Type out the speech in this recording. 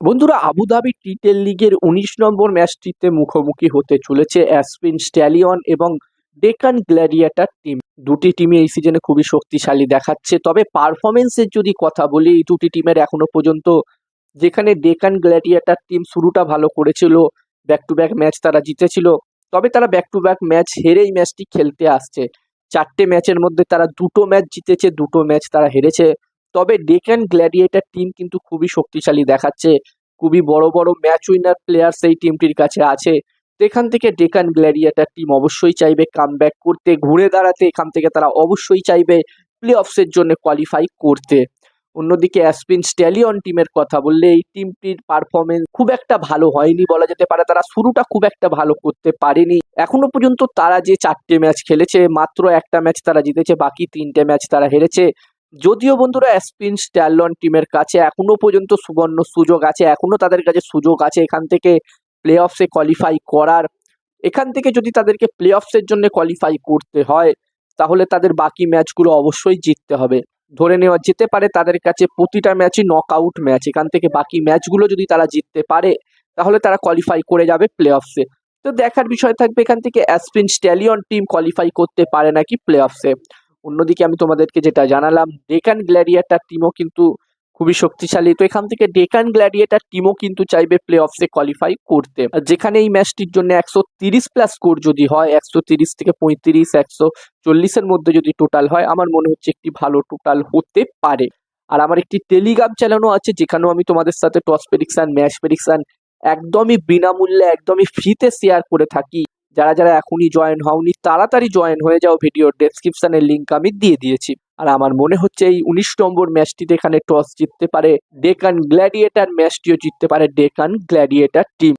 বন্ধুরা, আবুধাবি টি10 লিগের ১৯ নম্বর ম্যাচটিতে মুখোমুখি হতে চলেছে অ্যাসপিন স্ট্যালিয়ন এবং ডেকান গ্ল্যাডিয়েটর টিম। দুটি টিমই এই সিজনে খুবই শক্তিশালী দেখাচ্ছে। তবে পারফরমেন্সের যদি কথা বলি, এই দুটি টিমের এখনো পর্যন্ত যেখানে ডেকান গ্ল্যাডিয়েটর টিম শুরুটা ভালো করেছিল, ব্যাক টু ব্যাক ম্যাচ তারা জিতেছিল, তবে তারা ব্যাক টু ব্যাক ম্যাচ হেরেই ম্যাচটি খেলতে আসছে। ৪টে ম্যাচের মধ্যে তারা ২টো ম্যাচ জিতেছে, ২টো ম্যাচ তারা হেরেছে। তবে ডেকান গ্ল্যাডিয়েটর টিম কিন্তু খুবই শক্তিশালী দেখাচ্ছে। খুবই বড় বড় ম্যাচ উইনার প্লেয়ার সেই টিমটির কাছে আছে। তো এখান থেকে ডেকান গ্ল্যাডিয়েটর টিম অবশ্যই চাইবে কামব্যাক করতে, ঘুরে দাঁড়াতে। এখান থেকে তারা অবশ্যই চাইবে প্লে অফসের জন্য কোয়ালিফাই করতে। অন্যদিকে অ্যাসপিন স্ট্যালিয়ন টিমের কথা বললে, এই টিমটির পারফরমেন্স খুব একটা ভালো হয়নি বলা যেতে পারে। তারা শুরুটা খুব একটা ভালো করতে পারেনি। এখনো পর্যন্ত তারা যে ৪টে ম্যাচ খেলেছে, মাত্র একটা ম্যাচ তারা জিতেছে, বাকি ৩টে ম্যাচ তারা হেরেছে। যদিও বন্ধুরা, অ্যাসপিন স্ট্যালিয়ন টিমের কাছে এখনো পর্যন্ত সুবর্ণ সুযোগ আছে, এখনো তাদের কাছে সুযোগ আছে এখান থেকে প্লে অফসে কোয়ালিফাই করার। এখান থেকে যদি তাদেরকে প্লে অফসের জন্য কোয়ালিফাই করতে হয়, তাহলে তাদের বাকি ম্যাচগুলো অবশ্যই জিততে হবে। ধরে নেওয়া যেতে পারে তাদের কাছে প্রতিটা ম্যাচই নক আউট ম্যাচ। এখান থেকে বাকি ম্যাচগুলো যদি তারা জিততে পারে, তাহলে তারা কোয়ালিফাই করে যাবে প্লে অফসে। তো দেখার বিষয় থাকবে এখান থেকে অ্যাসপিন স্ট্যালিয়ন টিম কোয়ালিফাই করতে পারে নাকি প্লে অফসে। অন্যদিকে আমি তোমাদেরকে যেটা জানালাম, ডেকান গ্ল্যাডিয়েটর টিমও কিন্তু খুবই শক্তিশালী। তো এখান থেকে ডেকান গ্ল্যাডিয়েটর টিমও কিন্তু চাইবে প্লে অফসে কোয়ালিফাই করতে। আর যেখানে এই ম্যাচটির জন্য ১৩০ প্লাস স্কোর যদি হয়, ১৩০ থেকে ৩৫, ১৪০-এর মধ্যে যদি টোটাল হয়, আমার মনে হচ্ছে একটি ভালো টোটাল হতে পারে। আর আমার একটি টেলিগ্রাম চ্যানেলও আছে, যেখানেও আমি তোমাদের সাথে টস প্রেডিকশন, ম্যাচ প্রেডিকশন একদমই বিনামূল্যে, একদমই ফ্রিতে শেয়ার করে থাকি। যারা যারা এখনই জয়েন হওনি, তাড়াতাড়ি জয়েন হয়ে যাও। ভিডিওর ডেসক্রিপশনের লিঙ্ক আমি দিয়ে দিয়েছি। আর আমার মনে হচ্ছে এই ১৯ নম্বর ম্যাচটিতে এখানে টস জিততে পারে ডেকান গ্ল্যাডিয়েটর, ম্যাচটিও জিততে পারে ডেকান গ্ল্যাডিয়েটর টিম।